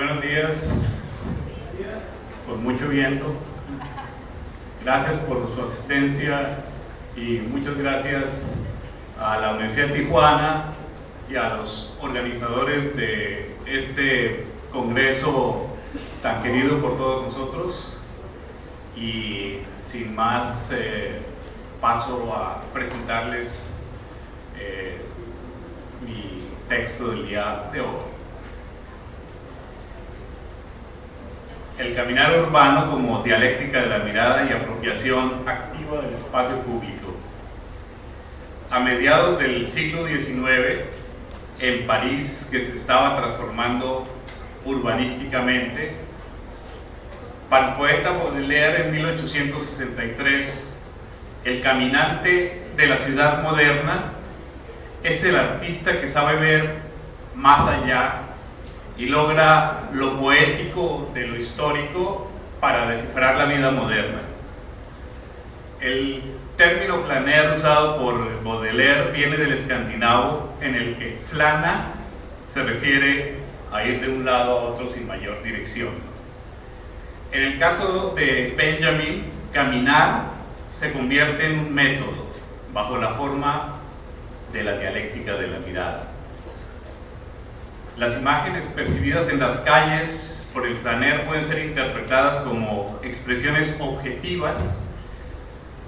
Buenos días, con mucho viento. Gracias por su asistencia y muchas gracias a la Universidad de Tijuana y a los organizadores de este congreso tan querido por todos nosotros. Y sin más, paso a presentarles mi texto del día de hoy. El caminar urbano como dialéctica de la mirada y apropiación activa del espacio público. A mediados del siglo XIX, en París, que se estaba transformando urbanísticamente, para el poeta Baudelaire en 1863, el caminante de la ciudad moderna es el artista que sabe ver más allá y logra lo poético de lo histórico para descifrar la vida moderna. El término flaner usado por Baudelaire viene del escandinavo, en el que flana se refiere a ir de un lado a otro sin mayor dirección. En el caso de Benjamin, caminar se convierte en un método bajo la forma de la dialéctica de la mirada. Las imágenes percibidas en las calles por el flaner pueden ser interpretadas como expresiones objetivas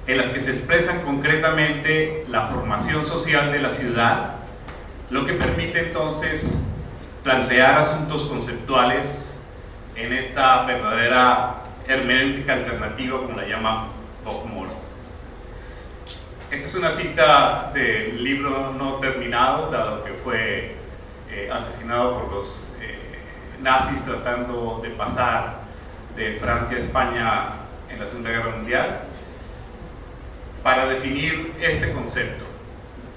en las que se expresan concretamente la formación social de la ciudad, lo que permite entonces plantear asuntos conceptuales en esta verdadera hermenéutica alternativa, como la llama Bob Morse. Esta es una cita del libro no terminado, dado que fue asesinado por los nazis tratando de pasar de Francia a España en la Segunda Guerra Mundial, para definir este concepto.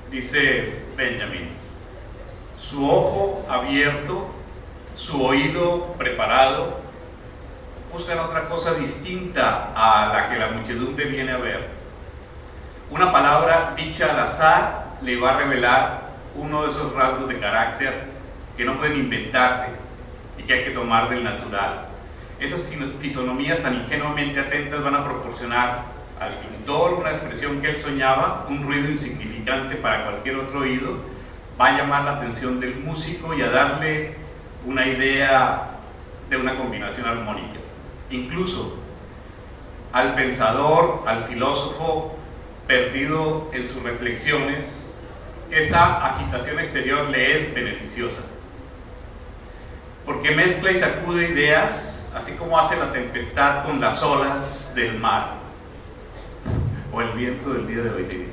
Dice Benjamin: su ojo abierto, su oído preparado, buscan otra cosa distinta a la que la muchedumbre viene a ver. Una palabra dicha al azar le va a revelar uno de esos rasgos de carácter que no pueden inventarse y que hay que tomar del natural. Esas fisonomías tan ingenuamente atentas van a proporcionar al pintor una expresión que él soñaba, un ruido insignificante para cualquier otro oído, va a llamar la atención del músico y a darle una idea de una combinación armónica. Incluso al pensador, al filósofo perdido en sus reflexiones, esa agitación exterior le es beneficiosa, porque mezcla y sacude ideas, así como hace la tempestad con las olas del mar, o el viento del día de hoy.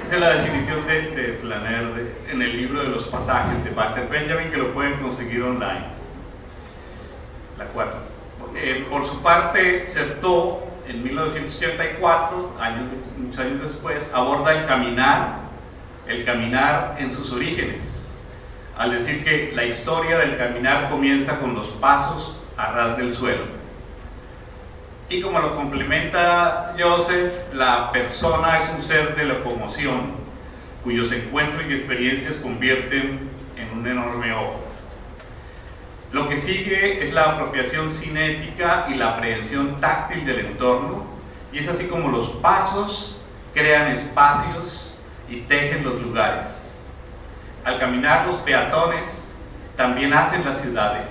Esa es la definición de Flaner en el libro de los pasajes de Walter Benjamin, que lo pueden conseguir online. La 4. Por su parte, Certeau, en 1984, muchos años después, aborda el caminar en sus orígenes, al decir que la historia del caminar comienza con los pasos a ras del suelo. Y como lo complementa Joseph, la persona es un ser de locomoción cuyos encuentros y experiencias convierten en un enorme ojo. Lo que sigue es la apropiación cinética y la aprehensión táctil del entorno, y es así como los pasos crean espacios y tejen los lugares. Al caminar, los peatones también hacen las ciudades,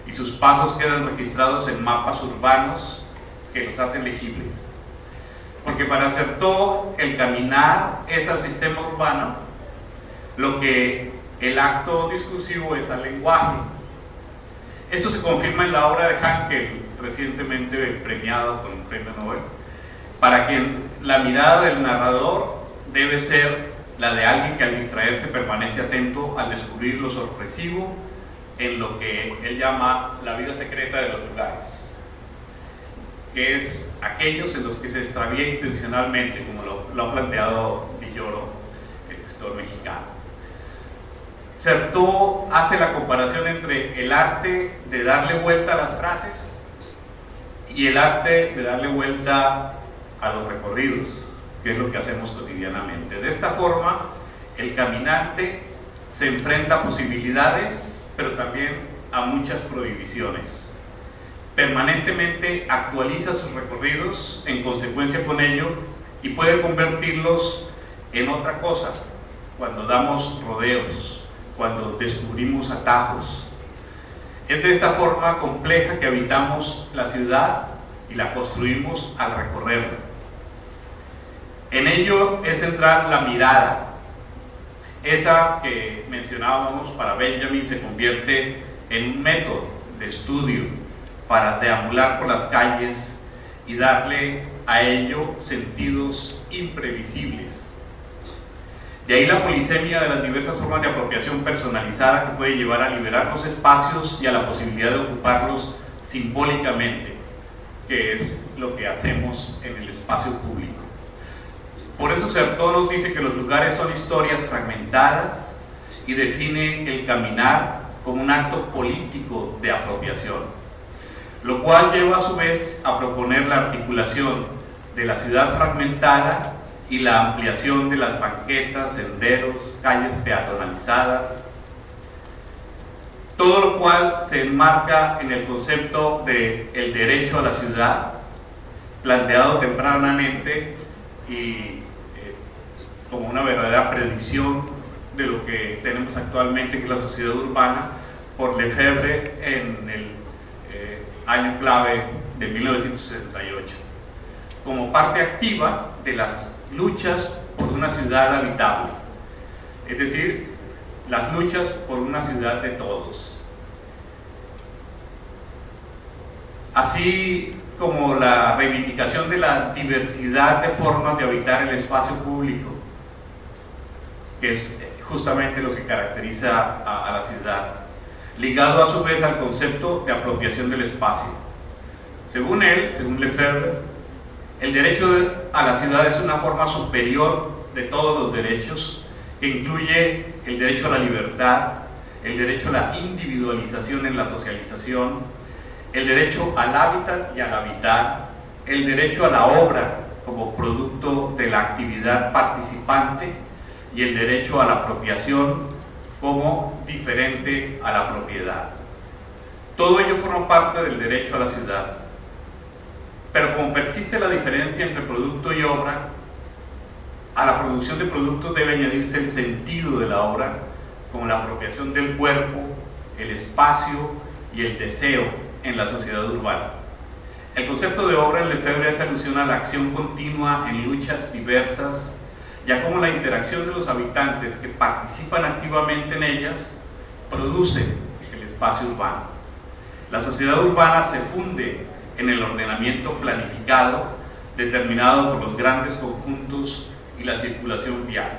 y sus pasos quedan registrados en mapas urbanos que los hacen legibles. Porque para Certeau, el caminar es al sistema urbano lo que el acto discursivo es al lenguaje. Esto se confirma en la obra de Hankel, recientemente premiado con un premio Nobel, para quien la mirada del narrador debe ser la de alguien que al distraerse permanece atento al descubrir lo sorpresivo en lo que él llama la vida secreta de los lugares, que es aquellos en los que se extravía intencionalmente, como lo ha planteado Villoro, el escritor mexicano. Certeau hace la comparación entre el arte de darle vuelta a las frases y el arte de darle vuelta a los recorridos, que es lo que hacemos cotidianamente. De esta forma, el caminante se enfrenta a posibilidades, pero también a muchas prohibiciones. Permanentemente actualiza sus recorridos en consecuencia con ello y puede convertirlos en otra cosa cuando damos rodeos, cuando descubrimos atajos. Es de esta forma compleja que habitamos la ciudad y la construimos al recorrerla. En ello es centrar la mirada. Esa que mencionábamos para Benjamin se convierte en un método de estudio para deambular por las calles y darle a ello sentidos imprevisibles. De ahí la polisemia de las diversas formas de apropiación personalizada que puede llevar a liberar los espacios y a la posibilidad de ocuparlos simbólicamente, que es lo que hacemos en el espacio público. Por eso Certeau nos dice que los lugares son historias fragmentadas y define el caminar como un acto político de apropiación, lo cual lleva a su vez a proponer la articulación de la ciudad fragmentada y la ampliación de las banquetas, senderos, calles peatonalizadas, todo lo cual se enmarca en el concepto de el derecho a la ciudad, planteado tempranamente y como una verdadera predicción de lo que tenemos actualmente, que es la sociedad urbana, por Lefebvre en el año clave de 1968, como parte activa de las luchas por una ciudad habitable, es decir, las luchas por una ciudad de todos. Así como la reivindicación de la diversidad de formas de habitar el espacio público, que es justamente lo que caracteriza a la ciudad, ligado a su vez al concepto de apropiación del espacio. Según él, según Lefebvre, el derecho a la ciudad es una forma superior de todos los derechos, que incluye el derecho a la libertad, el derecho a la individualización en la socialización, el derecho al hábitat y al habitar, el derecho a la obra como producto de la actividad participante y el derecho a la apropiación como diferente a la propiedad. Todo ello forma parte del derecho a la ciudad. Pero como persiste la diferencia entre producto y obra, a la producción de productos debe añadirse el sentido de la obra, como la apropiación del cuerpo, el espacio y el deseo en la sociedad urbana. El concepto de obra en Lefebvre hace alusión a la acción continua en luchas diversas, ya como la interacción de los habitantes que participan activamente en ellas produce el espacio urbano. La sociedad urbana se funde en el ordenamiento planificado determinado por los grandes conjuntos y la circulación vial,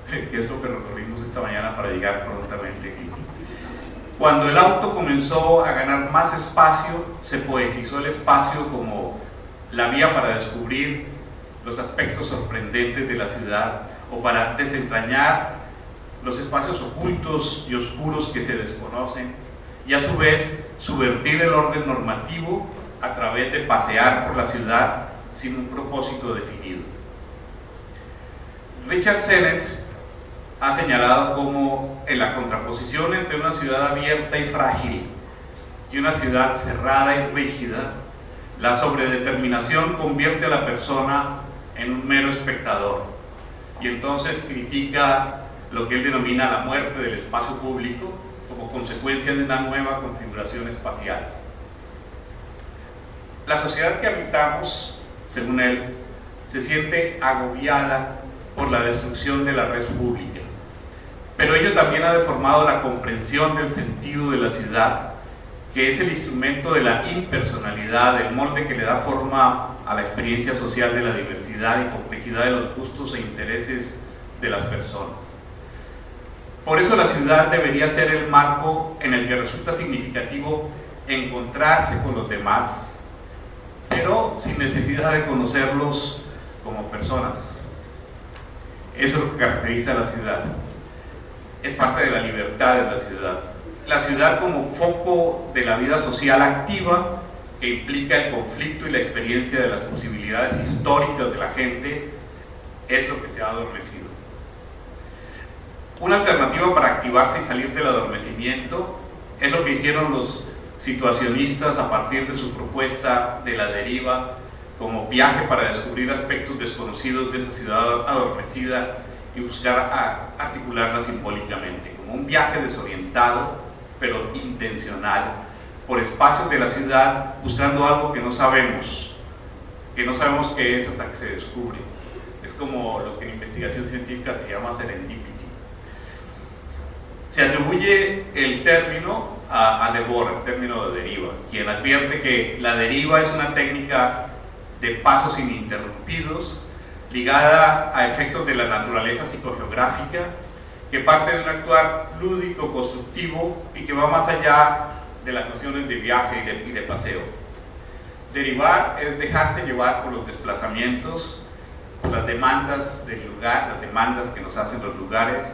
que es lo que recorrimos esta mañana para llegar prontamente aquí. Cuando el auto comenzó a ganar más espacio, se poetizó el espacio como la vía para descubrir los aspectos sorprendentes de la ciudad o para desentrañar los espacios ocultos y oscuros que se desconocen, y a su vez subvertir el orden normativo a través de pasear por la ciudad sin un propósito definido. Richard Sennett ha señalado cómo en la contraposición entre una ciudad abierta y frágil y una ciudad cerrada y rígida, la sobredeterminación convierte a la persona en un mero espectador, y entonces critica lo que él denomina la muerte del espacio público como consecuencia de una nueva configuración espacial. La sociedad que habitamos, según él, se siente agobiada por la destrucción de la red pública, pero ello también ha deformado la comprensión del sentido de la ciudad, que es el instrumento de la impersonalidad, el molde que le da forma a la experiencia social de la diversidad y complejidad de los gustos e intereses de las personas. Por eso la ciudad debería ser el marco en el que resulta significativo encontrarse con los demás, pero sin necesidad de conocerlos como personas. Eso es lo que caracteriza a la ciudad. Es parte de la libertad de la ciudad. La ciudad como foco de la vida social activa, que implica el conflicto y la experiencia de las posibilidades históricas de la gente, es lo que se ha adormecido. Una alternativa para activarse y salir del adormecimiento Es lo que hicieron los situacionistas a partir de su propuesta de la deriva como viaje para descubrir aspectos desconocidos de esa ciudad adormecida y buscar articularla simbólicamente, como un viaje desorientado pero intencional por espacios de la ciudad, buscando algo que no sabemos qué es hasta que se descubre. Es como lo que en investigación científica se llama serendipity. Se atribuye el término a Debord, el término de deriva, quien advierte que la deriva es una técnica de pasos ininterrumpidos ligada a efectos de la naturaleza psicogeográfica, que parte de un actuar lúdico, constructivo y que va más allá de las nociones de viaje y de paseo. Derivar es dejarse llevar por los desplazamientos, por las demandas del lugar, las demandas que nos hacen los lugares,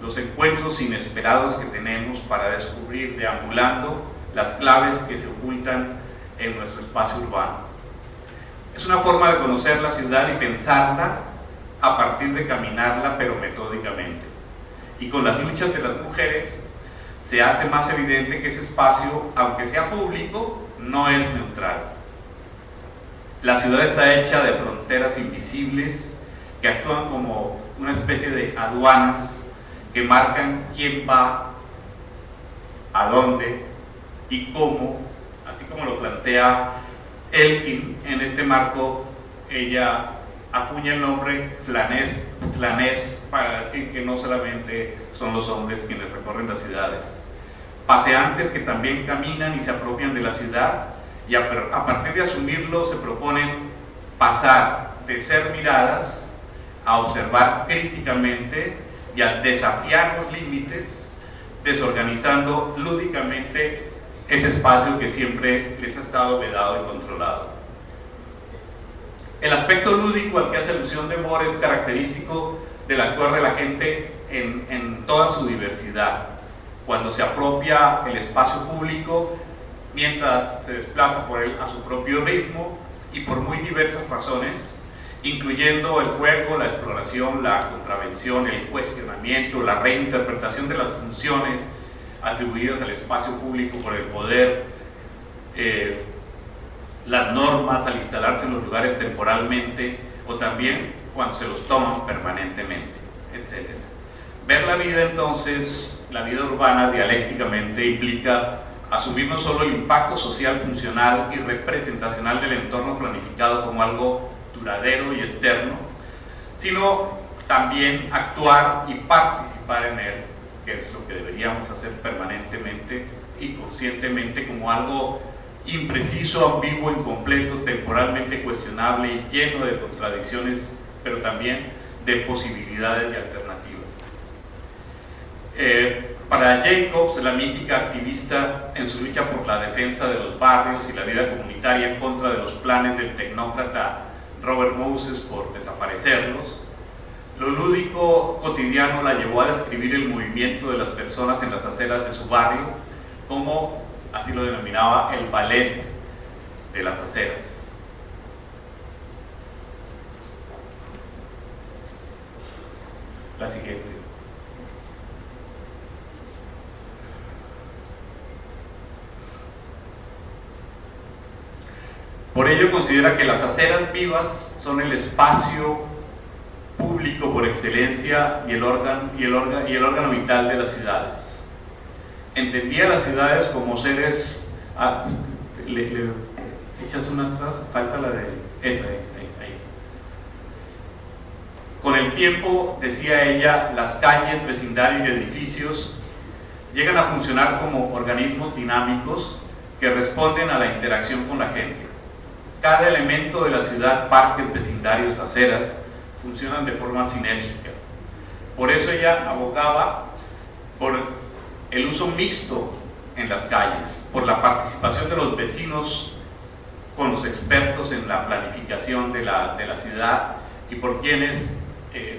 los encuentros inesperados que tenemos para descubrir deambulando las claves que se ocultan en nuestro espacio urbano. Es una forma de conocer la ciudad y pensarla a partir de caminarla, pero metódicamente. Y con las luchas de las mujeres se hace más evidente que ese espacio, aunque sea público, no es neutral. La ciudad está hecha de fronteras invisibles que actúan como una especie de aduanas que marcan quién va, a dónde y cómo, así como lo plantea Elkin. En este marco ella acuña el nombre flanés para decir que no solamente son los hombres quienes recorren las ciudades, paseantes que también caminan y se apropian de la ciudad, y a partir de asumirlo se proponen pasar de ser miradas a observar críticamente y a desafiar los límites, desorganizando lúdicamente ese espacio que siempre les ha estado vedado y controlado. El aspecto lúdico al que hace alusión Debord es característico del actuar de la gente en toda su diversidad, cuando se apropia el espacio público mientras se desplaza por él a su propio ritmo y por muy diversas razones, incluyendo el juego, la exploración, la contravención, el cuestionamiento, la reinterpretación de las funciones atribuidas al espacio público por el poder, las normas al instalarse en los lugares temporalmente o también cuando se los toman permanentemente, etc. Ver la vida entonces, la vida urbana dialécticamente, implica asumir no solo el impacto social, funcional y representacional del entorno planificado como algo duradero y externo, sino también actuar y participar en él, que es lo que deberíamos hacer permanentemente y conscientemente, como algo impreciso, ambiguo, incompleto, temporalmente cuestionable y lleno de contradicciones, pero también de posibilidades y alternativas. Para Jacobs, la mítica activista en su lucha por la defensa de los barrios y la vida comunitaria en contra de los planes del tecnócrata Robert Moses por desaparecerlos, lo lúdico cotidiano la llevó a describir el movimiento de las personas en las aceras de su barrio como, así lo denominaba, el ballet de las aceras. La siguiente. Por ello considera que las aceras vivas son el espacio público por excelencia y el órgano vital de las ciudades. Entendía las ciudades como seres... le echas una atrás, falta la de esa, ahí. Con el tiempo, decía ella, las calles, vecindarios y edificios llegan a funcionar como organismos dinámicos que responden a la interacción con la gente. Cada elemento de la ciudad, parques, vecindarios, aceras, funcionan de forma sinérgica. Por eso ella abogaba por el uso mixto en las calles, por la participación de los vecinos con los expertos en la planificación de la ciudad y por quienes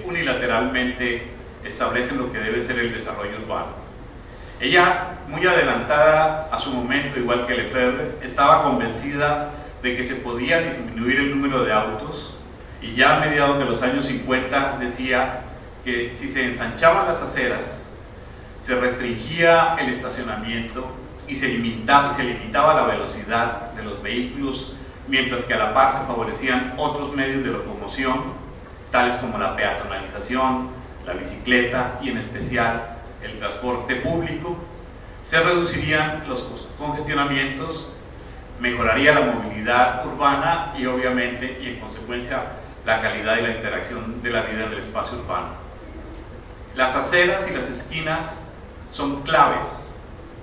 unilateralmente establecen lo que debe ser el desarrollo urbano. Ella, muy adelantada a su momento, igual que Lefebvre, estaba convencida de que se podía disminuir el número de autos, y ya a mediados de los años 50 decía que si se ensanchaban las aceras, se restringía el estacionamiento y se limitaba la velocidad de los vehículos, mientras que a la par se favorecían otros medios de locomoción, tales como la peatonalización, la bicicleta y en especial el transporte público, se reducirían los congestionamientos, mejoraría la movilidad urbana y obviamente y en consecuencia la calidad y la interacción de la vida en el espacio urbano. Las aceras y las esquinas son claves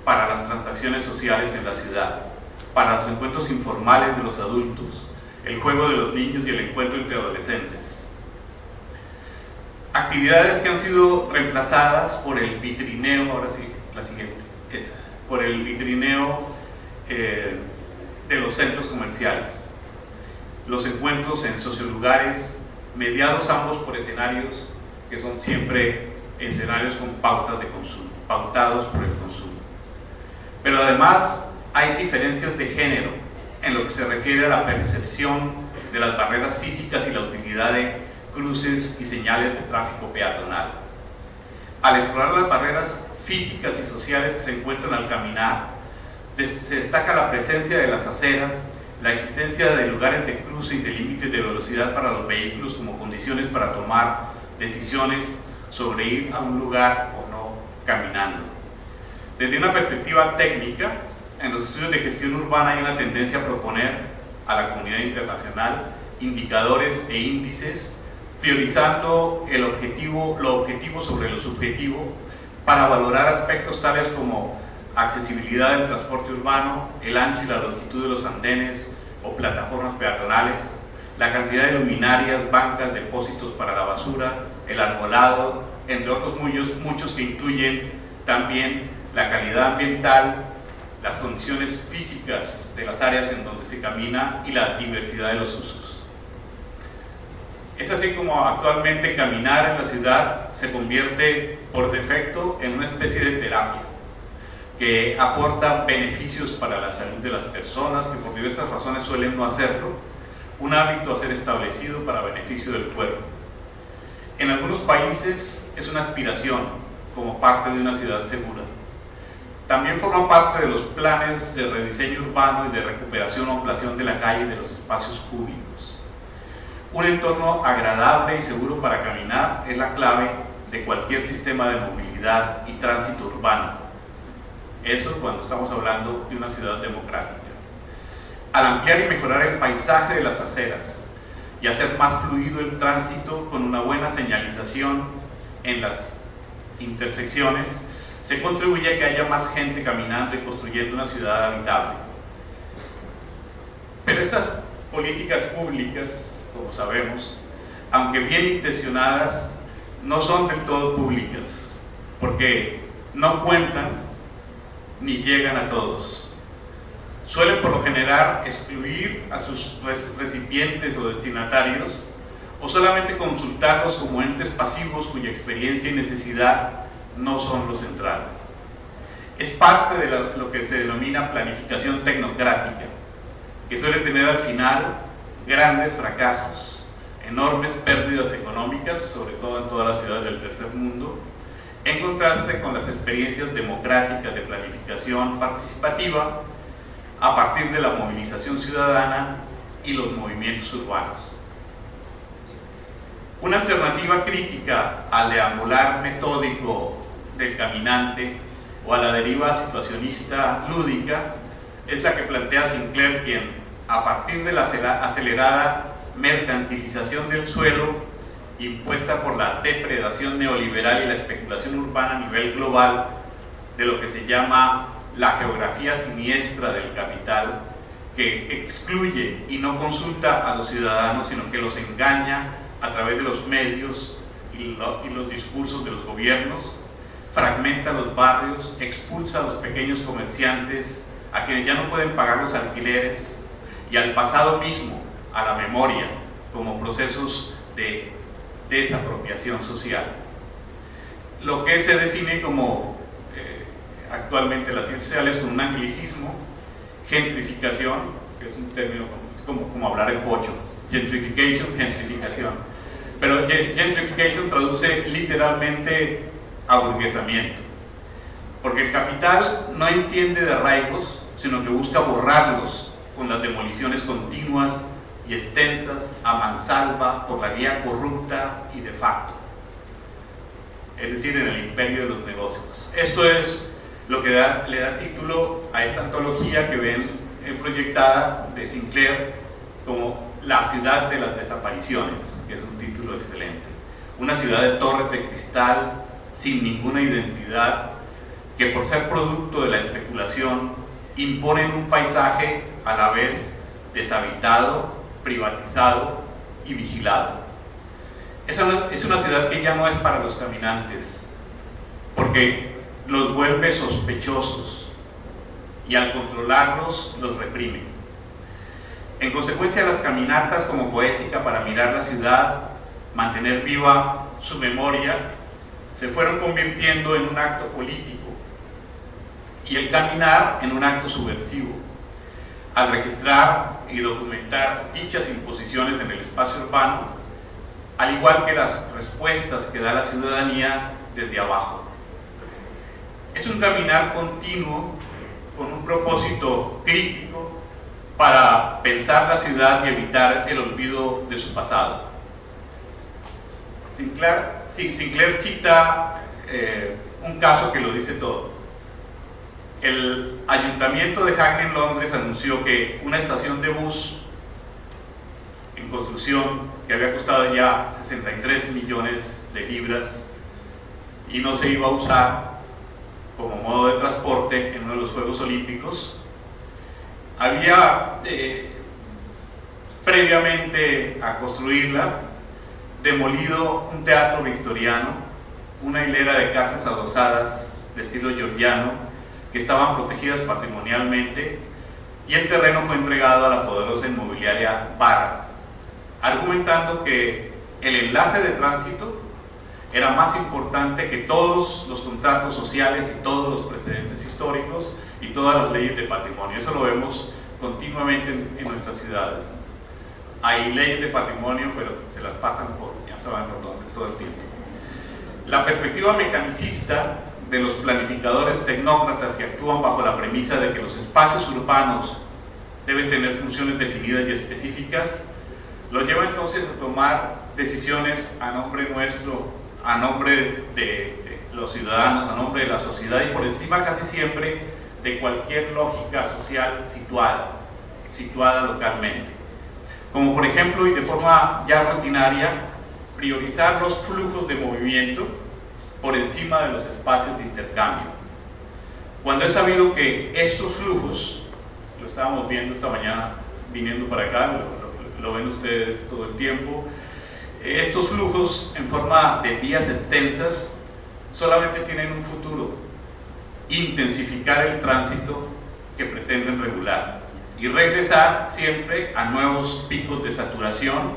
para las transacciones sociales en la ciudad, para los encuentros informales de los adultos, el juego de los niños y el encuentro entre adolescentes. Actividades que han sido reemplazadas por el vitrineo, ahora sí, la siguiente, por el vitrineo de los centros comerciales. Los encuentros en sociolugares, mediados ambos por escenarios que son siempre escenarios con pautas de consumo, pautados por el consumo. Pero además hay diferencias de género en lo que se refiere a la percepción de las barreras físicas y la utilidad de cruces y señales de tráfico peatonal. Al explorar las barreras físicas y sociales que se encuentran al caminar, se destaca la presencia de las aceras, la existencia de lugares de cruce y de límites de velocidad para los vehículos como condiciones para tomar decisiones sobre ir a un lugar o no caminando. Desde una perspectiva técnica, en los estudios de gestión urbana hay una tendencia a proponer a la comunidad internacional indicadores e índices, priorizando lo objetivo sobre lo subjetivo, para valorar aspectos tales como accesibilidad del transporte urbano, el ancho y la longitud de los andenes o plataformas peatonales, la cantidad de luminarias, bancas, depósitos para la basura, el arbolado, entre otros muchos que incluyen también la calidad ambiental, las condiciones físicas de las áreas en donde se camina y la diversidad de los usos. Es así como actualmente caminar en la ciudad se convierte por defecto en una especie de terapia que aporta beneficios para la salud de las personas que por diversas razones suelen no hacerlo, un hábito a ser establecido para beneficio del pueblo. En algunos países es una aspiración como parte de una ciudad segura. También forma parte de los planes de rediseño urbano y de recuperación o ampliación de la calle y de los espacios públicos. Un entorno agradable y seguro para caminar es la clave de cualquier sistema de movilidad y tránsito urbano. Eso cuando estamos hablando de una ciudad democrática. Al ampliar y mejorar el paisaje de las aceras y hacer más fluido el tránsito con una buena señalización en las intersecciones, se contribuye a que haya más gente caminando y construyendo una ciudad habitable. Pero estas políticas públicas, como sabemos, aunque bien intencionadas, no son del todo públicas, porque no cuentan ni llegan a todos. Suelen por lo general excluir a sus recipientes o destinatarios, o solamente consultarlos como entes pasivos cuya experiencia y necesidad no son lo central. Es parte de lo que se denomina planificación tecnocrática, que suele tener al final grandes fracasos, enormes pérdidas económicas, sobre todo en todas las ciudades del tercer mundo, en contraste con las experiencias democráticas de planificación participativa a partir de la movilización ciudadana y los movimientos urbanos. Una alternativa crítica al deambular metódico del caminante o a la deriva situacionista lúdica es la que plantea Sinclair, quien, a partir de la acelerada mercantilización del suelo impuesta por la depredación neoliberal y la especulación urbana a nivel global, de lo que se llama la geografía siniestra del capital, que excluye y no consulta a los ciudadanos, sino que los engaña a través de los medios y los discursos de los gobiernos, fragmenta los barrios, expulsa a los pequeños comerciantes, a quienes ya no pueden pagar los alquileres, y al pasado mismo, a la memoria, como procesos de desapropiación social. Lo que se define como actualmente las ciencias sociales con un anglicismo, gentrificación, que es un término como hablar en pocho, gentrificación, pero gentrification traduce literalmente aburguesamiento. porque el capital no entiende de arraigos, sino que busca borrarlos con las demoliciones continuas y extensas a mansalva por la vía corrupta y de facto, es decir, en el imperio de los negocios. Esto es lo que le da título a esta antología que ven proyectada de Sinclair como La ciudad de las desapariciones, que es un título excelente. Una ciudad de torres de cristal, sin ninguna identidad, que por ser producto de la especulación imponen un paisaje a la vez deshabitado, privatizado y vigilado. Es una ciudad que ya no es para los caminantes, porque los vuelve sospechosos y al controlarlos los reprime. En consecuencia, las caminatas como poética para mirar la ciudad, mantener viva su memoria, se fueron convirtiendo en un acto político y el caminar en un acto subversivo, al registrar y documentar dichas imposiciones en el espacio urbano, al igual que las respuestas que da la ciudadanía desde abajo. Es un caminar continuo con un propósito crítico para pensar la ciudad y evitar el olvido de su pasado. Sinclair cita un caso que lo dice todo. El ayuntamiento de Hackney en Londres anunció que una estación de bus en construcción que había costado ya 63 millones de libras y no se iba a usar como modo de transporte en uno de los Juegos Olímpicos, había previamente a construirla demolido un teatro victoriano, una hilera de casas adosadas de estilo georgiano que estaban protegidas patrimonialmente, y el terreno fue entregado a la poderosa inmobiliaria Barratt, argumentando que el enlace de tránsito era más importante que todos los contratos sociales y todos los precedentes históricos y todas las leyes de patrimonio. Eso lo vemos continuamente en nuestras ciudades. Hay leyes de patrimonio, pero se las pasan por, ya saben por dónde, todo el tiempo. La perspectiva mecanicista de los planificadores tecnócratas que actúan bajo la premisa de que los espacios urbanos deben tener funciones definidas y específicas, lo lleva entonces a tomar decisiones a nombre nuestro, a nombre de los ciudadanos, a nombre de la sociedad y por encima casi siempre de cualquier lógica social situada localmente. Como por ejemplo, y de forma ya rutinaria, priorizar los flujos de movimiento por encima de los espacios de intercambio. Cuando es sabido que estos flujos, lo estábamos viendo esta mañana viniendo para acá, lo ven ustedes todo el tiempo, estos flujos en forma de vías extensas solamente tienen un futuro: intensificar el tránsito que pretenden regular y regresar siempre a nuevos picos de saturación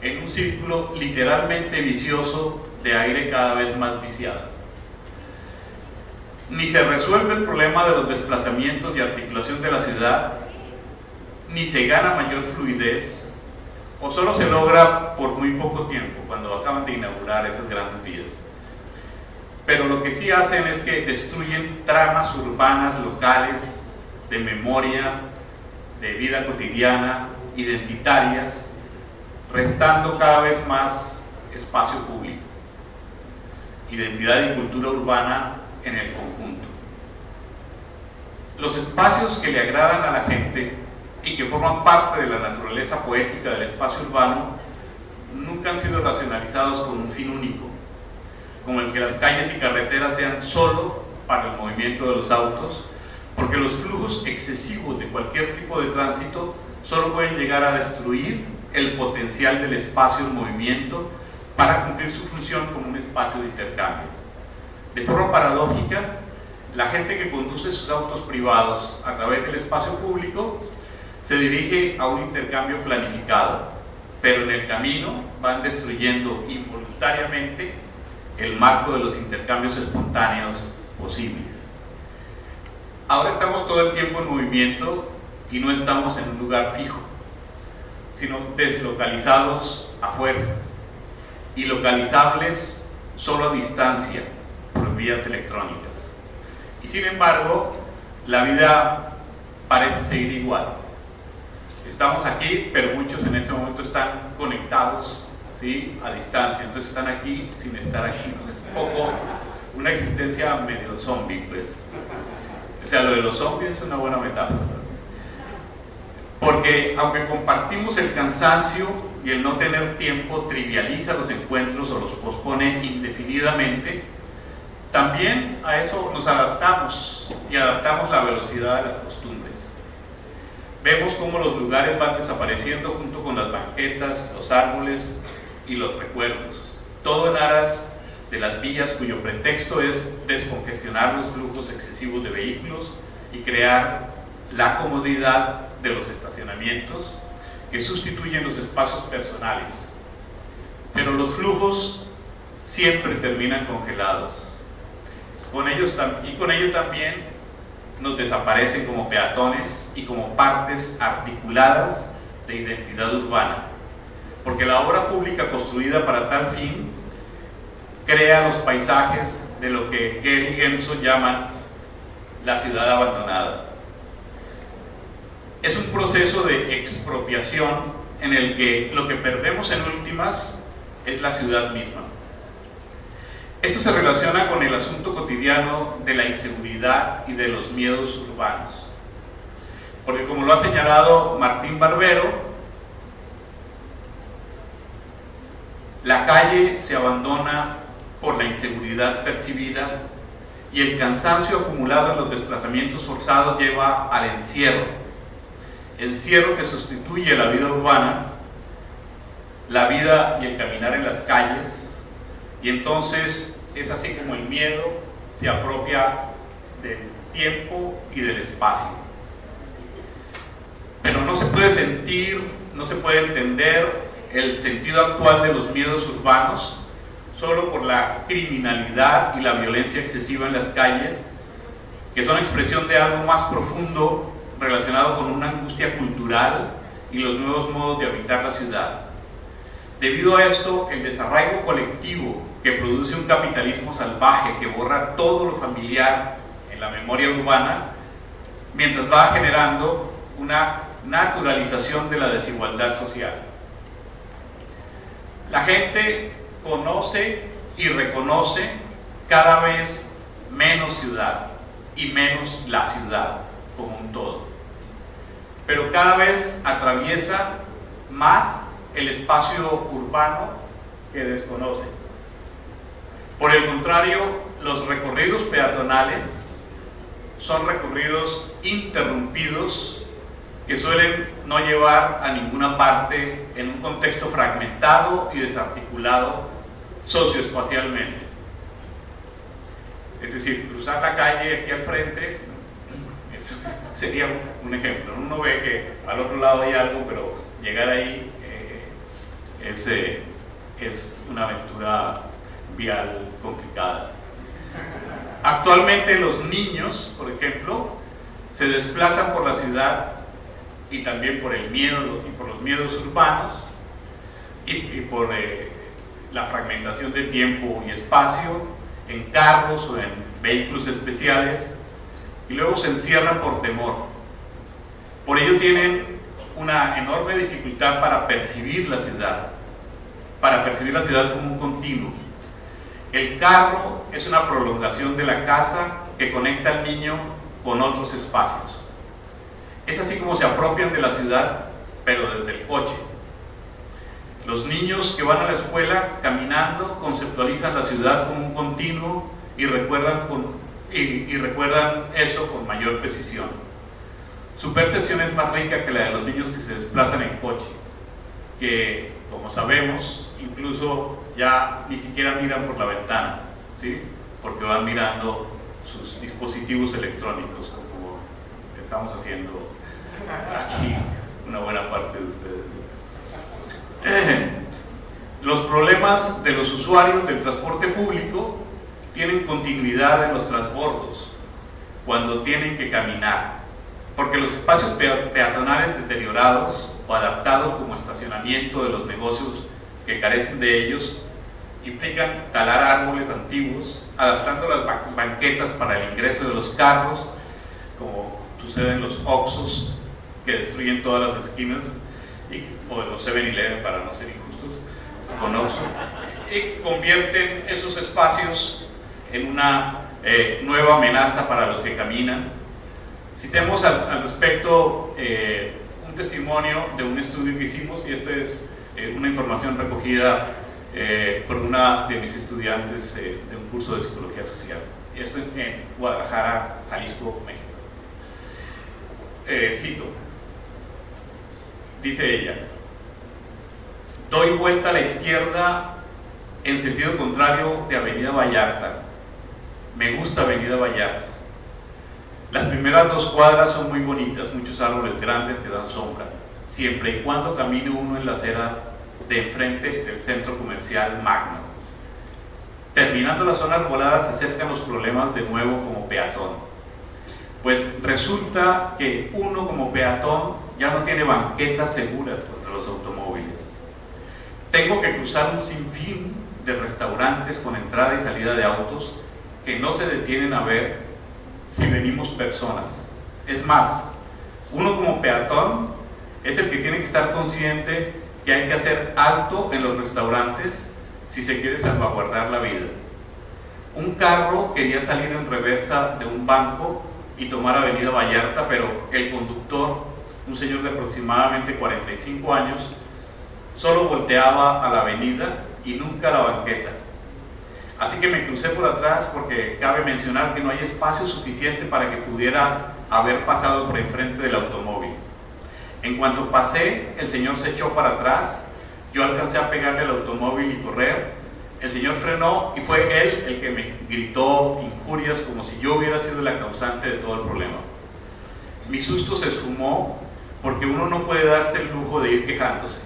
en un círculo literalmente vicioso de aire cada vez más viciado. Ni se resuelve el problema de los desplazamientos y articulación de la ciudad, ni se gana mayor fluidez, o solo se logra por muy poco tiempo, cuando acaban de inaugurar esas grandes vías. Pero lo que sí hacen es que destruyen tramas urbanas locales, de memoria, de vida cotidiana, identitarias, restando cada vez más espacio público, identidad y cultura urbana en el conjunto. Los espacios que le agradan a la gente y que forman parte de la naturaleza poética del espacio urbano nunca han sido racionalizados con un fin único, como el que las calles y carreteras sean solo para el movimiento de los autos, porque los flujos excesivos de cualquier tipo de tránsito solo pueden llegar a destruir el potencial del espacio en movimiento para cumplir su función como un espacio de intercambio. De forma paradójica, la gente que conduce sus autos privados a través del espacio público se dirige a un intercambio planificado, pero en el camino van destruyendo involuntariamente el marco de los intercambios espontáneos posibles. Ahora estamos todo el tiempo en movimiento y no estamos en un lugar fijo, sino deslocalizados a fuerzas y localizables solo a distancia por vías electrónicas. Y sin embargo, la vida parece seguir igual. Estamos aquí, pero muchos en este momento están conectados, ¿sí?, a distancia. Entonces están aquí sin estar aquí, ¿no? Es un poco una existencia medio zombie, pues. O sea, lo de los zombies es una buena metáfora. Porque aunque compartimos el cansancio y el no tener tiempo trivializa los encuentros o los pospone indefinidamente, también a eso nos adaptamos y adaptamos la velocidad de las costumbres. Vemos cómo los lugares van desapareciendo junto con las banquetas, los árboles y los recuerdos. Todo en aras de las vías cuyo pretexto es descongestionar los flujos excesivos de vehículos y crear la comodidad de los estacionamientos que sustituyen los espacios personales. Pero los flujos siempre terminan congelados. Con ello también nos desaparecen como peatones y como partes articuladas de identidad urbana, porque la obra pública construida para tal fin crea los paisajes de lo que Gell y Genso llaman la ciudad abandonada. Es un proceso de expropiación en el que lo que perdemos en últimas es la ciudad misma. Esto se relaciona con el asunto cotidiano de la inseguridad y de los miedos urbanos. Porque como lo ha señalado Martín Barbero, la calle se abandona por la inseguridad percibida y el cansancio acumulado en los desplazamientos forzados lleva al encierro. Encierro que sustituye la vida urbana, la vida y el caminar en las calles, y entonces es así como el miedo se apropia del tiempo y del espacio. Pero no se puede sentir, no se puede entender el sentido actual de los miedos urbanos solo por la criminalidad y la violencia excesiva en las calles, que son expresión de algo más profundo relacionado con una angustia cultural y los nuevos modos de habitar la ciudad. Debido a esto, el desarraigo colectivo que produce un capitalismo salvaje que borra todo lo familiar en la memoria urbana, mientras va generando una naturalización de la desigualdad social. La gente conoce y reconoce cada vez menos ciudad y menos la ciudad como un todo, pero cada vez atraviesa más el espacio urbano que desconoce. Por el contrario, los recorridos peatonales son recorridos interrumpidos que suelen no llevar a ninguna parte en un contexto fragmentado y desarticulado socioespacialmente. Es decir, cruzar la calle aquí al frente, eso sería un ejemplo. Uno ve que al otro lado hay algo, pero llegar ahí es una aventura vial complicada. Actualmente los niños, por ejemplo, se desplazan por la ciudad y también por el miedo y por los miedos urbanos y por la fragmentación de tiempo y espacio en carros o en vehículos especiales, y luego se encierran por temor. Por ello tienen una enorme dificultad para percibir la ciudad como un continuo. El carro es una prolongación de la casa que conecta al niño con otros espacios. Es así como se apropian de la ciudad, pero desde el coche. Los niños que van a la escuela caminando conceptualizan la ciudad como un continuo y recuerdan eso con mayor precisión. Su percepción es más rica que la de los niños que se desplazan en coche, que, como sabemos, incluso ya ni siquiera miran por la ventana, ¿sí?, porque van mirando sus dispositivos electrónicos, como estamos haciendo aquí una buena parte de ustedes. Los problemas de los usuarios del transporte público tienen continuidad en los transbordos cuando tienen que caminar, porque los espacios peatonales deteriorados o adaptados como estacionamiento de los negocios que carecen de ellos implican talar árboles antiguos, adaptando las banquetas para el ingreso de los carros, como sucede en los Oxxos que destruyen todas las esquinas, o de los 7-Eleven, para no ser injustos con Oxxo, y convierten esos espacios en una nueva amenaza para los que caminan. Citemos al respecto un testimonio de un estudio que hicimos, y esta es una información recogida por una de mis estudiantes de un curso de psicología social. Y esto en Guadalajara, Jalisco, México. Cito, dice ella: doy vuelta a la izquierda en sentido contrario de Avenida Vallarta. Me gusta Avenida Vallarta. Las primeras 2 cuadras son muy bonitas, muchos árboles grandes que dan sombra, siempre y cuando camine uno en la acera de enfrente del centro comercial Magno. Terminando la zona arbolada se acercan los problemas de nuevo como peatón, pues resulta que uno como peatón ya no tiene banquetas seguras contra los automóviles. Tengo que cruzar un sinfín de restaurantes con entrada y salida de autos que no se detienen a ver si venimos personas. Es más, uno como peatón es el que tiene que estar consciente que hay que hacer alto en los restaurantes si se quiere salvaguardar la vida. Un carro quería salir en reversa de un banco y tomar Avenida Vallarta, pero el conductor, un señor de aproximadamente 45 años, solo volteaba a la avenida y nunca a la banqueta. Así que me crucé por atrás, porque cabe mencionar que no hay espacio suficiente para que pudiera haber pasado por enfrente del automóvil. En cuanto pasé, el señor se echó para atrás, yo alcancé a pegarle al automóvil y correr. El señor frenó y fue él el que me gritó injurias como si yo hubiera sido la causante de todo el problema. Mi susto se esfumó, porque uno no puede darse el lujo de ir quejándose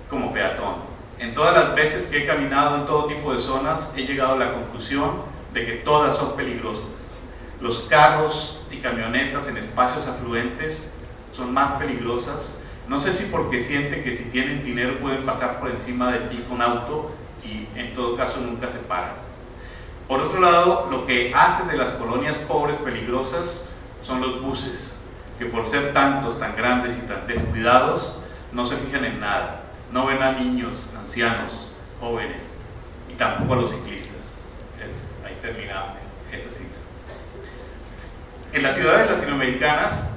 como peatón. En todas las veces que he caminado en todo tipo de zonas, he llegado a la conclusión de que todas son peligrosas. Los carros y camionetas en espacios afluentes son más peligrosas. No sé si porque sienten que si tienen dinero pueden pasar por encima de ti con auto, y en todo caso nunca se paran. Por otro lado, lo que hace de las colonias pobres peligrosas son los buses, que por ser tantos, tan grandes y tan descuidados, no se fijan en nada. No ven a niños, ancianos, jóvenes, y tampoco a los ciclistas. Ahí termina esa cita. En las ciudades latinoamericanas,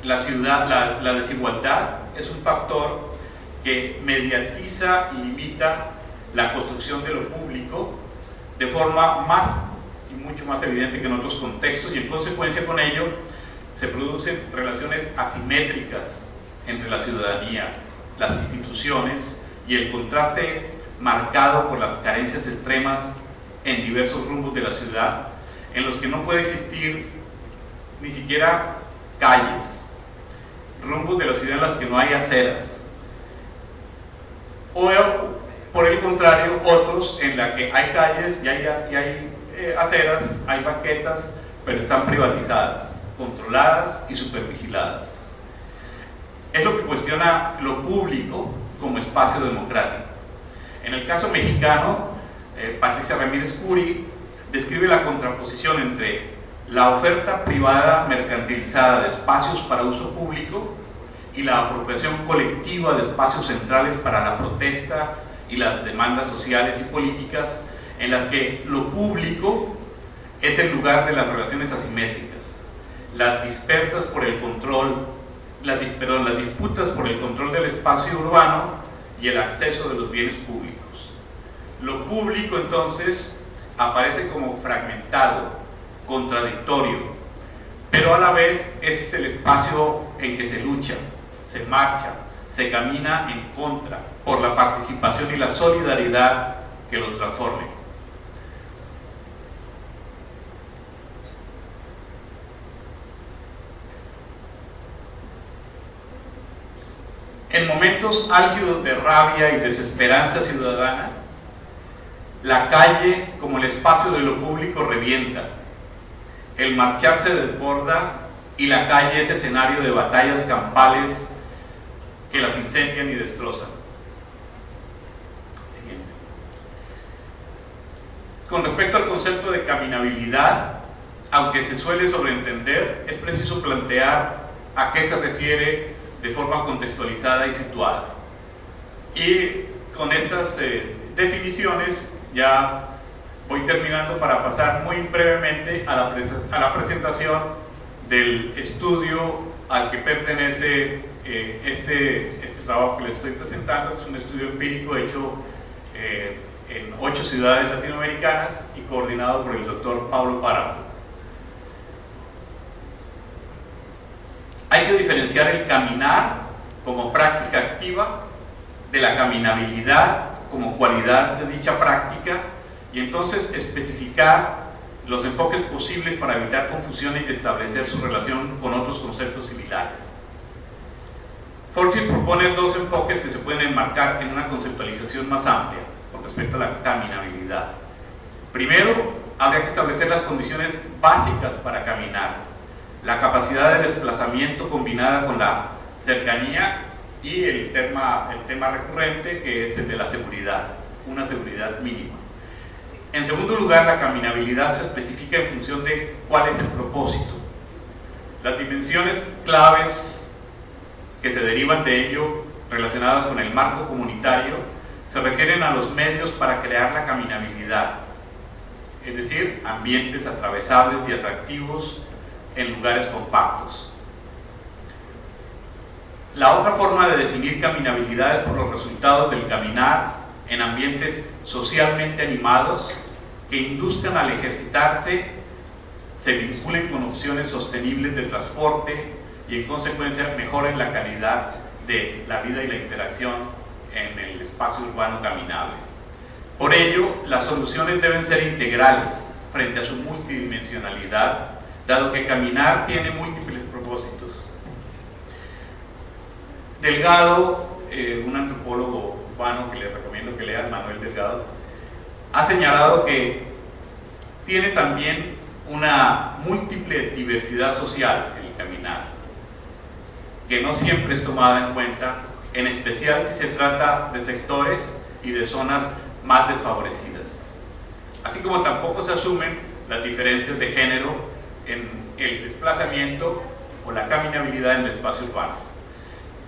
la desigualdad es un factor que mediatiza y limita la construcción de lo público de forma más y mucho más evidente que en otros contextos, y en consecuencia con ello se producen relaciones asimétricas entre la ciudadanía, las instituciones, y el contraste marcado por las carencias extremas en diversos rumbos de la ciudad, en los que no puede existir ni siquiera calles, rumbos de la ciudad en las que no hay aceras, o por el contrario, otros en la que hay calles y hay aceras, hay banquetas, pero están privatizadas, controladas y supervigiladas. Es lo que cuestiona lo público como espacio democrático. En el caso mexicano, Patricia Ramírez Curi describe la contraposición entre la oferta privada mercantilizada de espacios para uso público y la apropiación colectiva de espacios centrales para la protesta y las demandas sociales y políticas, en las que lo público es el lugar de las relaciones asimétricas, las disputas por el control del espacio urbano y el acceso de los bienes públicos. Lo público entonces aparece como fragmentado, contradictorio, pero a la vez es el espacio en que se lucha, se marcha, se camina en contra por la participación y la solidaridad que lo transforme. En momentos álgidos de rabia y desesperanza ciudadana, la calle, como el espacio de lo público, revienta. El marchar se desborda y la calle es escenario de batallas campales que las incendian y destrozan. Siguiente. Con respecto al concepto de caminabilidad, aunque se suele sobreentender, es preciso plantear a qué se refiere de forma contextualizada y situada. Y con estas definiciones ya voy terminando para pasar muy brevemente a la presentación del estudio al que pertenece este trabajo que les estoy presentando, que es un estudio empírico hecho en 8 ciudades latinoamericanas y coordinado por el doctor Pablo Páramo. Hay que diferenciar el caminar como práctica activa de la caminabilidad como cualidad de dicha práctica y entonces especificar los enfoques posibles para evitar confusiones y establecer su relación con otros conceptos similares. Forsyth propone 2 enfoques que se pueden enmarcar en una conceptualización más amplia con respecto a la caminabilidad. Primero, habría que establecer las condiciones básicas para caminar, la capacidad de desplazamiento combinada con la cercanía y el tema recurrente, que es el de la seguridad, una seguridad mínima. En segundo lugar, la caminabilidad se especifica en función de cuál es el propósito. Las dimensiones claves que se derivan de ello, relacionadas con el marco comunitario, se refieren a los medios para crear la caminabilidad, es decir, ambientes atravesables y atractivos en lugares compactos. La otra forma de definir caminabilidad es por los resultados del caminar en ambientes socialmente animados que induzcan al ejercitarse, se vinculen con opciones sostenibles de transporte y en consecuencia mejoren la calidad de la vida y la interacción en el espacio urbano caminable. Por ello, las soluciones deben ser integrales frente a su multidimensionalidad, dado que caminar tiene múltiples propósitos. Delgado, un antropólogo urbano que les recomiendo que lean, Manuel Delgado, ha señalado que tiene también una múltiple diversidad social el caminar, que no siempre es tomada en cuenta, en especial si se trata de sectores y de zonas más desfavorecidas, así como tampoco se asumen las diferencias de género en el desplazamiento o la caminabilidad en el espacio urbano.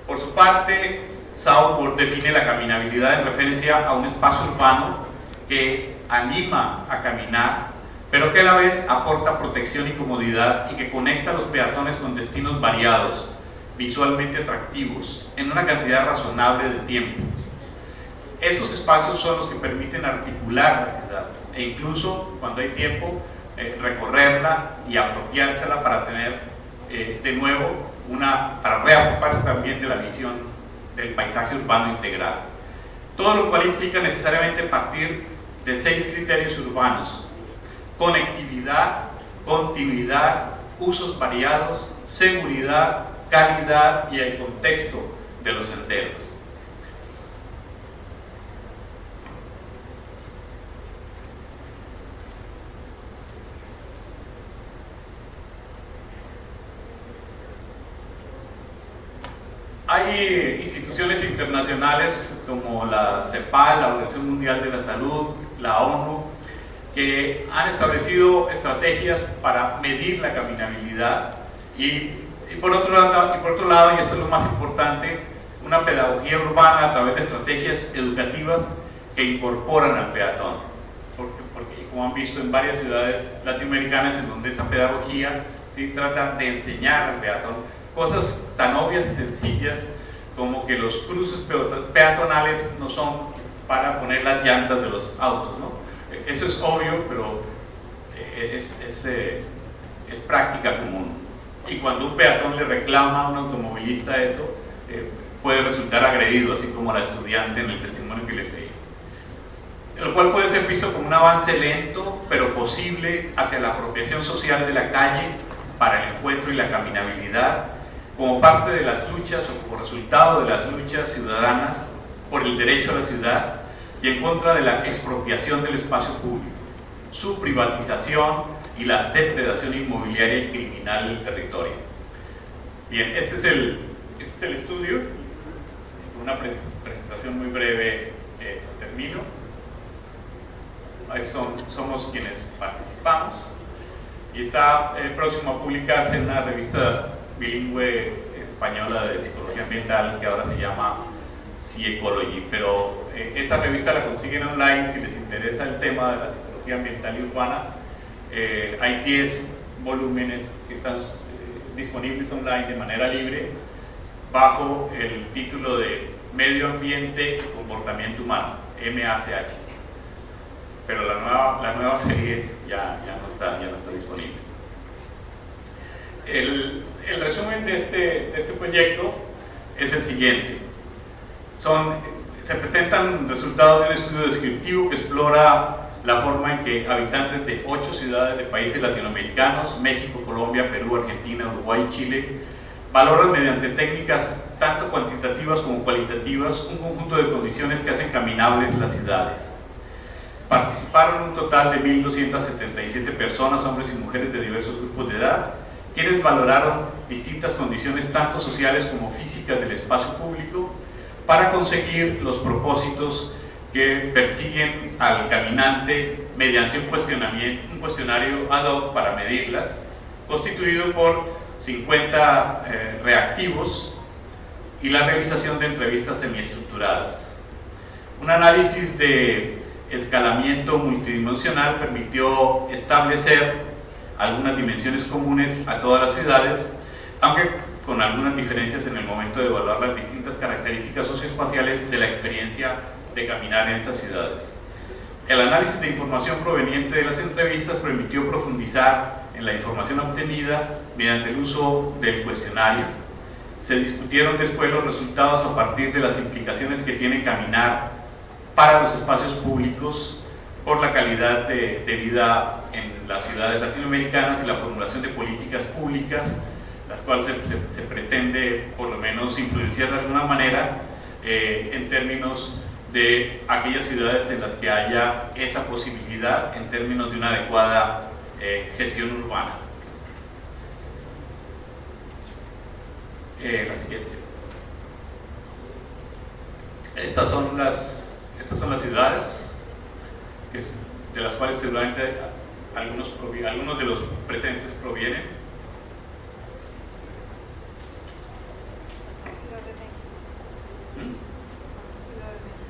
Por su parte, Southworth define la caminabilidad en referencia a un espacio urbano que anima a caminar, pero que a la vez aporta protección y comodidad y que conecta a los peatones con destinos variados, visualmente atractivos, en una cantidad razonable de tiempo. Esos espacios son los que permiten articular la ciudad e incluso, cuando hay tiempo, recorrerla y apropiársela para tener de nuevo para reocuparse también de la visión del paisaje urbano integral. Todo lo cual implica necesariamente partir de 6 criterios urbanos: conectividad, continuidad, usos variados, seguridad, calidad y el contexto de los senderos. Hay instituciones internacionales como la CEPAL, la Organización Mundial de la Salud, la ONU, que han establecido estrategias para medir la caminabilidad y por otro lado, y esto es lo más importante, una pedagogía urbana a través de estrategias educativas que incorporan al peatón. Porque como han visto en varias ciudades latinoamericanas en donde esa pedagogía sí trata de enseñar al peatón cosas tan obvias y sencillas como que los cruces peatonales no son para poner las llantas de los autos, ¿no? Eso es obvio, pero es práctica común. Y cuando un peatón le reclama a un automovilista eso, puede resultar agredido, así como la estudiante en el testimonio que les leí. Lo cual puede ser visto como un avance lento, pero posible, hacia la apropiación social de la calle para el encuentro y la caminabilidad, como parte de las luchas o como resultado de las luchas ciudadanas por el derecho a la ciudad y en contra de la expropiación del espacio público, su privatización y la depredación inmobiliaria y criminal del territorio. Bien, este es el estudio. Con una presentación muy breve termino. somos quienes participamos, y está próximo a publicarse en una revista bilingüe española de psicología ambiental que ahora se llama Psy-Ecology, pero esa revista la consiguen online si les interesa el tema de la psicología ambiental y urbana. Hay 10 volúmenes que están disponibles online de manera libre bajo el título de Medio Ambiente y Comportamiento Humano, MACH, pero la nueva serie ya no está disponible. El resumen de este proyecto es el siguiente. Se presentan resultados de un estudio descriptivo que explora la forma en que habitantes de 8 ciudades de países latinoamericanos, México, Colombia, Perú, Argentina, Uruguay y Chile, valoran mediante técnicas tanto cuantitativas como cualitativas un conjunto de condiciones que hacen caminables las ciudades. Participaron un total de 1.277 personas, hombres y mujeres de diversos grupos de edad, quienes valoraron distintas condiciones tanto sociales como físicas del espacio público para conseguir los propósitos que persiguen al caminante mediante un cuestionario ad hoc para medirlas, constituido por 50 reactivos y la realización de entrevistas semiestructuradas. Un análisis de escalamiento multidimensional permitió establecer algunas dimensiones comunes a todas las ciudades, aunque con algunas diferencias en el momento de evaluar las distintas características socioespaciales de la experiencia de caminar en esas ciudades. El análisis de información proveniente de las entrevistas permitió profundizar en la información obtenida mediante el uso del cuestionario. Se discutieron después los resultados a partir de las implicaciones que tiene caminar para los espacios públicos por la calidad de vida en las ciudades latinoamericanas y la formulación de políticas públicas, las cuales se pretende por lo menos influenciar de alguna manera en términos de aquellas ciudades en las que haya esa posibilidad en términos de una adecuada gestión urbana. La siguiente. Estas son las ciudades de las cuales seguramente algunos de los presentes provienen. Ciudad de México. Ciudad de México.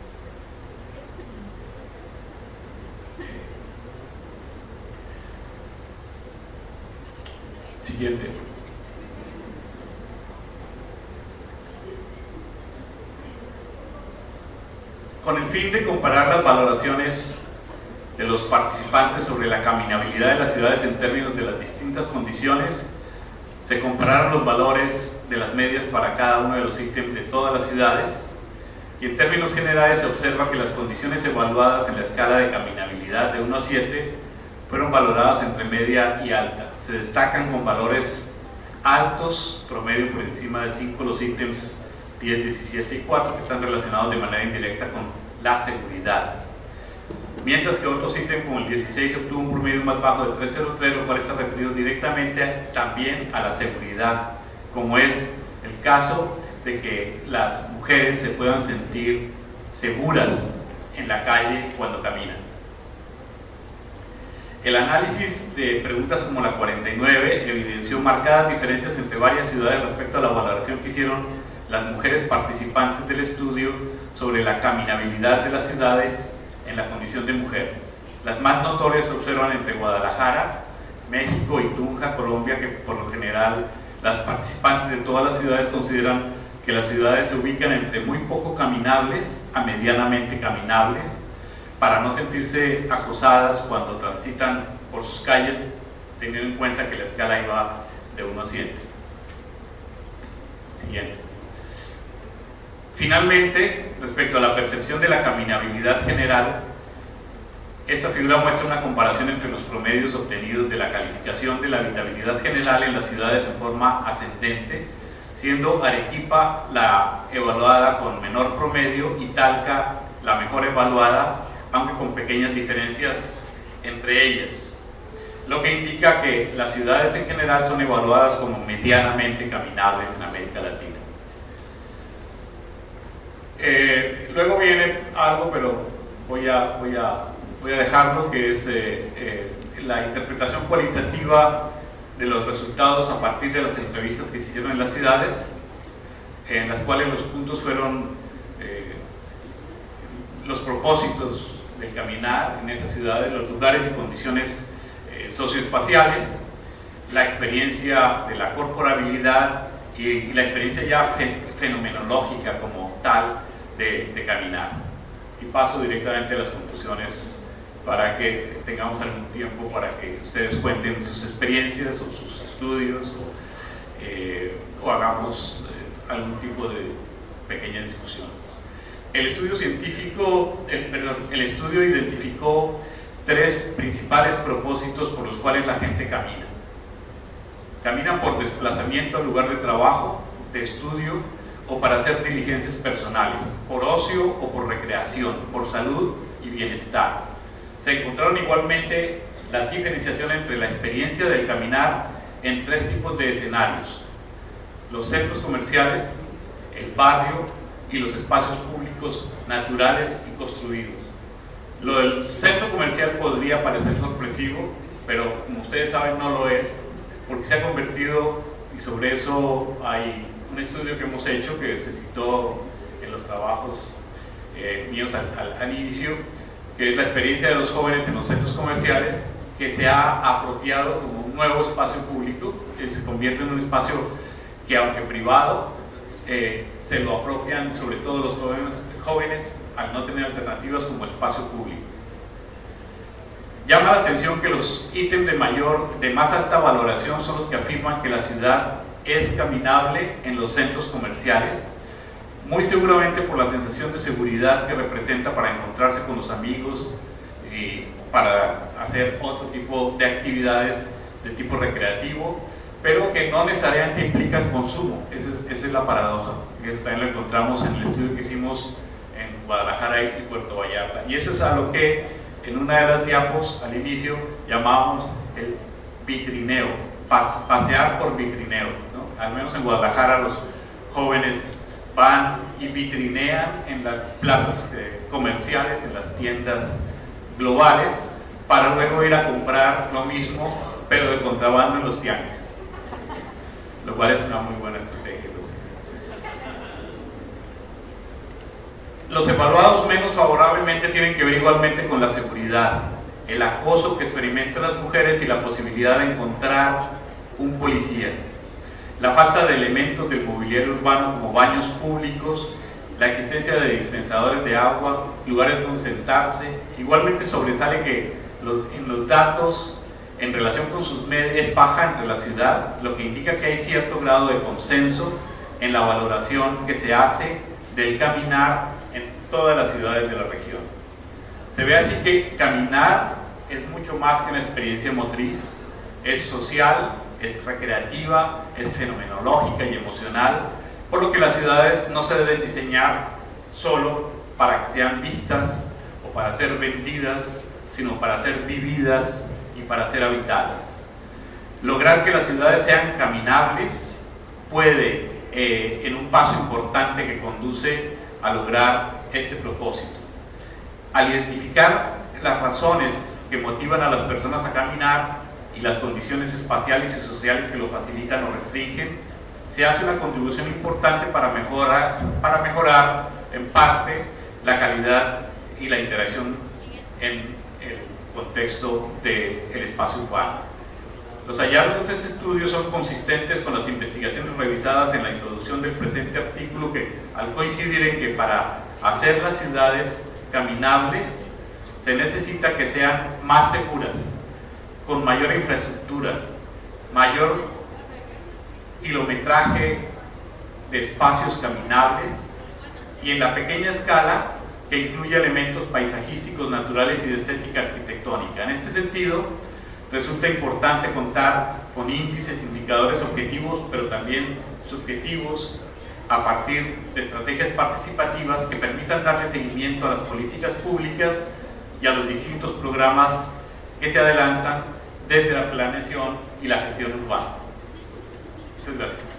Siguiente. Con el fin de comparar las valoraciones de los participantes sobre la caminabilidad de las ciudades en términos de las distintas condiciones, se compararon los valores de las medias para cada uno de los ítems de todas las ciudades, y en términos generales se observa que las condiciones evaluadas en la escala de caminabilidad de 1 a 7 fueron valoradas entre media y alta. Se destacan con valores altos, promedio por encima de 5, los ítems 10, 17 y 4, que están relacionados de manera indirecta con la seguridad. Mientras que otros ítems como el 16 obtuvo un promedio más bajo de 303, lo cual está referido directamente también a la seguridad, como es el caso de que las mujeres se puedan sentir seguras en la calle cuando caminan. El análisis de preguntas como la 49 evidenció marcadas diferencias entre varias ciudades respecto a la valoración que hicieron las mujeres participantes del estudio sobre la caminabilidad de las ciudades en la condición de mujer. Las más notorias se observan entre Guadalajara, México y Tunja, Colombia, que por lo general las participantes de todas las ciudades consideran que las ciudades se ubican entre muy poco caminables a medianamente caminables, para no sentirse acosadas cuando transitan por sus calles, teniendo en cuenta que la escala iba de 1 a 7. Siguiente. Finalmente, respecto a la percepción de la caminabilidad general, esta figura muestra una comparación entre los promedios obtenidos de la calificación de la habitabilidad general en las ciudades en forma ascendente, siendo Arequipa la evaluada con menor promedio y Talca la mejor evaluada, aunque con pequeñas diferencias entre ellas, lo que indica que las ciudades en general son evaluadas como medianamente caminables en América Latina. Luego viene algo, pero voy a voy a dejarlo, que es la interpretación cualitativa de los resultados a partir de las entrevistas que se hicieron en las ciudades, en las cuales los puntos fueron los propósitos del caminar en esas ciudades, los lugares y condiciones socioespaciales, la experiencia de la corporabilidad y la experiencia ya fenomenológica como tal de caminar. Y paso directamente a las conclusiones para que tengamos algún tiempo para que ustedes cuenten sus experiencias o sus estudios o hagamos algún tipo de pequeña discusión. El estudio científico, el estudio identificó 3 principales propósitos por los cuales la gente camina. Camina por desplazamiento al lugar de trabajo, de estudio o para hacer diligencias personales, por ocio o por recreación, por salud y bienestar. Se encontraron igualmente la diferenciación entre la experiencia del caminar en 3 tipos de escenarios: los centros comerciales, el barrio y los espacios públicos naturales y construidos. Lo del centro comercial podría parecer sorpresivo, pero como ustedes saben no lo es, porque se ha convertido, y sobre eso hay un estudio que hemos hecho que se citó en los trabajos míos al inicio, que es la experiencia de los jóvenes en los centros comerciales, que se ha apropiado como un nuevo espacio público, que se convierte en un espacio que, aunque privado, se lo apropian sobre todo los jóvenes al no tener alternativas como espacio público. Llama la atención que los ítems de más alta valoración son los que afirman que la ciudad es caminable en los centros comerciales, muy seguramente por la sensación de seguridad que representa para encontrarse con los amigos y para hacer otro tipo de actividades de tipo recreativo, pero que no necesariamente implican consumo. Esa es la paradoja, que eso también lo encontramos en el estudio que hicimos en Guadalajara y Puerto Vallarta. Y eso es a lo que en una de las diapos al inicio llamábamos el vitrineo, pasear por vitrineo, ¿no? Al menos en Guadalajara los jóvenes van y vitrinean en las plazas comerciales, en las tiendas globales, para luego ir a comprar lo mismo, pero de contrabando en los tianguis, lo cual es una muy buena estrategia. Los evaluados menos favorablemente tienen que ver igualmente con la seguridad, el acoso que experimentan las mujeres y la posibilidad de encontrar un policía, la falta de elementos del mobiliario urbano como baños públicos, la existencia de dispensadores de agua, lugares donde sentarse. Igualmente sobresale que en los datos en relación con sus medias es baja entre la ciudad, lo que indica que hay cierto grado de consenso en la valoración que se hace del caminar en todas las ciudades de la región. Se ve así que caminar es mucho más que una experiencia motriz, es social, es recreativa, es fenomenológica y emocional, por lo que las ciudades no se deben diseñar solo para que sean vistas o para ser vendidas, sino para ser vividas y para ser habitadas. Lograr que las ciudades sean caminables puede, en un paso importante que conduce a lograr este propósito. Al identificar las razones que motivan a las personas a caminar y las condiciones espaciales y sociales que lo facilitan o restringen, se hace una contribución importante para mejorar en parte la calidad y la interacción en el contexto del espacio urbano. Los hallazgos de este estudio son consistentes con las investigaciones revisadas en la introducción del presente artículo, que al coincidir en que para hacer las ciudades caminables se necesita que sean más seguras, con mayor infraestructura, mayor kilometraje de espacios caminables y en la pequeña escala que incluye elementos paisajísticos, naturales y de estética arquitectónica. En este sentido, resulta importante contar con índices, indicadores objetivos, pero también subjetivos, a partir de estrategias participativas que permitan darle seguimiento a las políticas públicas y a los distintos programas que se adelantan desde la planeación y la gestión urbana. Muchas gracias.